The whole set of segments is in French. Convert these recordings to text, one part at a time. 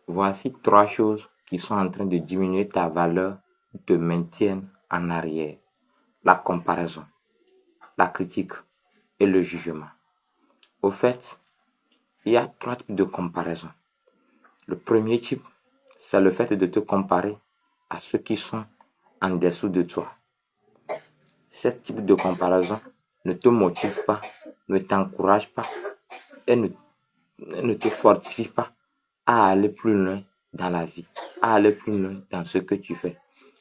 Voici trois choses qui sont en train de diminuer ta valeur ou te maintiennent en arrière. La comparaison, la critique et le jugement. Au fait, il y a trois types de comparaison. Le premier type, c'est le fait de te comparer à ceux qui sont en dessous de toi. Ce type de comparaison ne te motive pas, ne t'encourage pas et ne te fortifie pas à aller plus loin dans la vie, à aller plus loin dans ce que tu fais.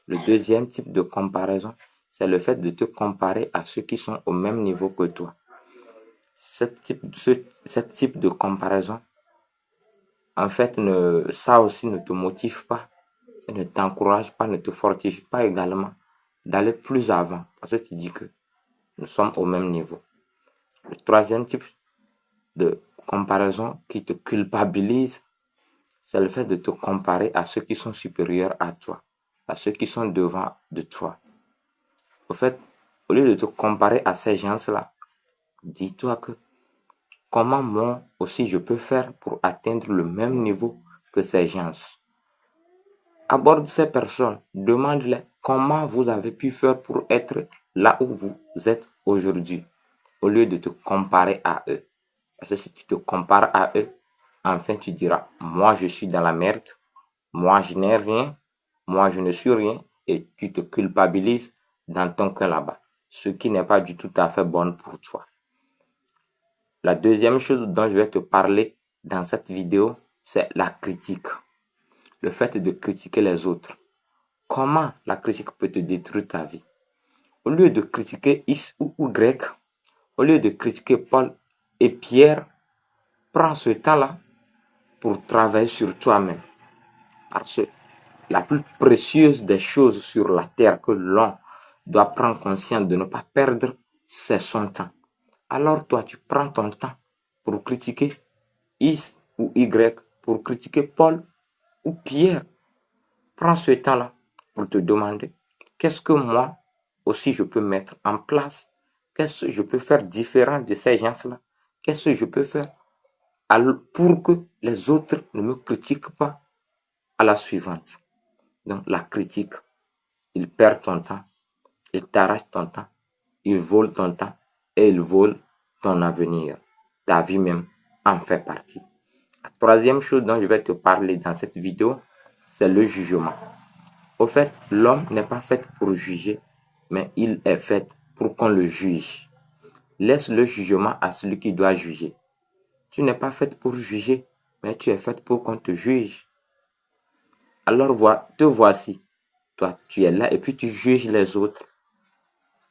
Le deuxième type de comparaison, c'est le fait de te comparer à ceux qui sont au même niveau que toi. Ce type de comparaison, en fait, ça aussi ne te motive pas, ne t'encourage pas, ne te fortifie pas également d'aller plus avant. Parce que tu dis que nous sommes au même niveau. Le troisième type de comparaison qui te culpabilise, c'est le fait de te comparer à ceux qui sont supérieurs à toi, à ceux qui sont devant de toi. Au fait, au lieu de te comparer à ces gens-là, dis-toi que comment moi aussi je peux faire pour atteindre le même niveau que ces gens. Aborde ces personnes, demande-les comment vous avez pu faire pour être là où vous êtes aujourd'hui, au lieu de te comparer à eux. Parce que si tu te compares à eux, enfin tu diras, moi je suis dans la merde, moi je n'ai rien, moi je ne suis rien, et tu te culpabilises dans ton cœur là-bas, ce qui n'est pas du tout à fait bon pour toi. La deuxième chose dont je vais te parler dans cette vidéo, c'est la critique. Le fait de critiquer les autres. Comment la critique peut te détruire ta vie? Au lieu de critiquer X ou Y, au lieu de critiquer Paul et Pierre, prends ce temps-là pour travailler sur toi-même. Parce que la plus précieuse des choses sur la terre que l'on doit prendre conscience de ne pas perdre, c'est son temps. Alors toi, tu prends ton temps pour critiquer X ou Y, pour critiquer Paul ou Pierre. Prends ce temps-là pour te demander qu'est-ce que moi aussi je peux mettre en place, qu'est-ce que je peux faire différent de ces gens-là, qu'est-ce que je peux faire pour que les autres ne me critiquent pas à la suivante. Donc la critique, il perd ton temps, il t'arrache ton temps, il vole ton temps et il vole ton avenir. Ta vie même en fait partie. La troisième chose dont je vais te parler dans cette vidéo, c'est le jugement. Au fait, l'homme n'est pas fait pour juger, mais il est fait pour qu'on le juge. Laisse le jugement à celui qui doit juger. Tu n'es pas fait pour juger, mais tu es fait pour qu'on te juge. Alors te voici. Toi, tu es là et puis tu juges les autres.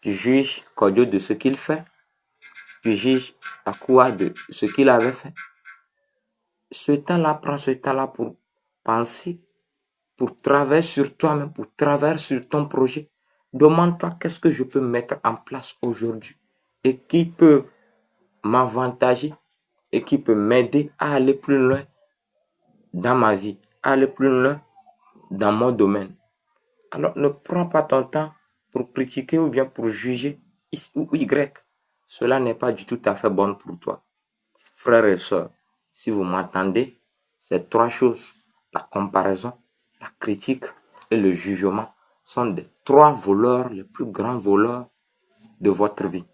Tu juges Kodjo de ce qu'il fait. Tu juges Akua de ce qu'il avait fait. Ce temps-là, prends ce temps-là pour penser, pour travailler sur toi-même, pour travailler sur ton projet. Demande-toi qu'est-ce que je peux mettre en place aujourd'hui et qui peut m'avantager et qui peut m'aider à aller plus loin dans ma vie, à aller plus loin dans mon domaine. Alors ne prends pas ton temps pour critiquer ou bien pour juger X ou Y. Cela n'est pas du tout à fait bon pour toi. Frères et sœurs, si vous m'entendez, ces trois choses, la comparaison, la critique et le jugement, sont des trois voleurs, les plus grands voleurs de votre vie.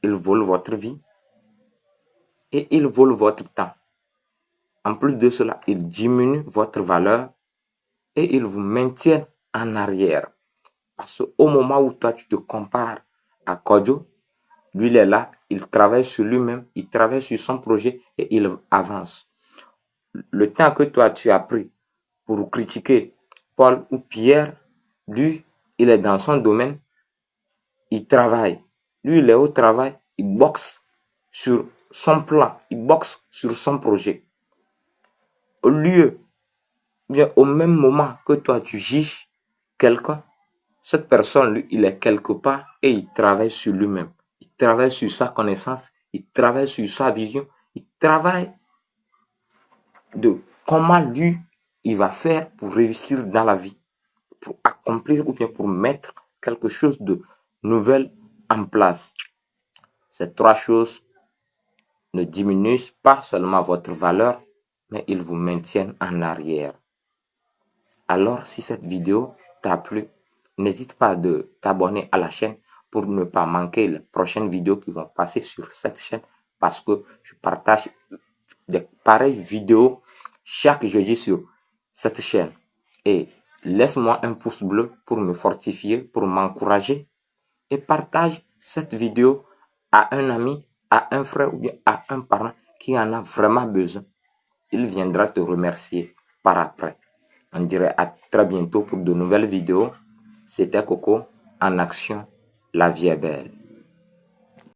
Ils volent votre vie et ils volent votre temps. En plus de cela, ils diminuent votre valeur et ils vous maintiennent en arrière. Parce qu'au moment où toi tu te compares à Kodjo, lui il est là, il travaille sur lui-même, il travaille sur son projet et il avance. Le temps que toi tu as pris pour critiquer Paul ou Pierre, lui, il est dans son domaine, il travaille. Lui, il est au travail, il boxe sur son plan, il boxe sur son projet. Au lieu, bien au même moment que toi tu juges quelqu'un, cette personne, lui, il est quelque part et il travaille sur lui-même. Il travaille sur sa connaissance, il travaille sur sa vision, il travaille de comment lui, il va faire pour réussir dans la vie, pour accomplir ou bien pour mettre quelque chose de nouvel en place. Ces trois choses ne diminuent pas seulement votre valeur, mais ils vous maintiennent en arrière. Alors, si cette vidéo t'a plu, n'hésite pas de t'abonner à la chaîne pour ne pas manquer les prochaines vidéos qui vont passer sur cette chaîne parce que je partage des pareilles vidéos chaque jeudi sur cette chaîne. Et laisse-moi un pouce bleu pour me fortifier, pour m'encourager et partage cette vidéo à un ami, à un frère ou bien à un parent qui en a vraiment besoin. Il viendra te remercier par après. On dirait à très bientôt pour de nouvelles vidéos. C'était Coco en action. La vie est belle.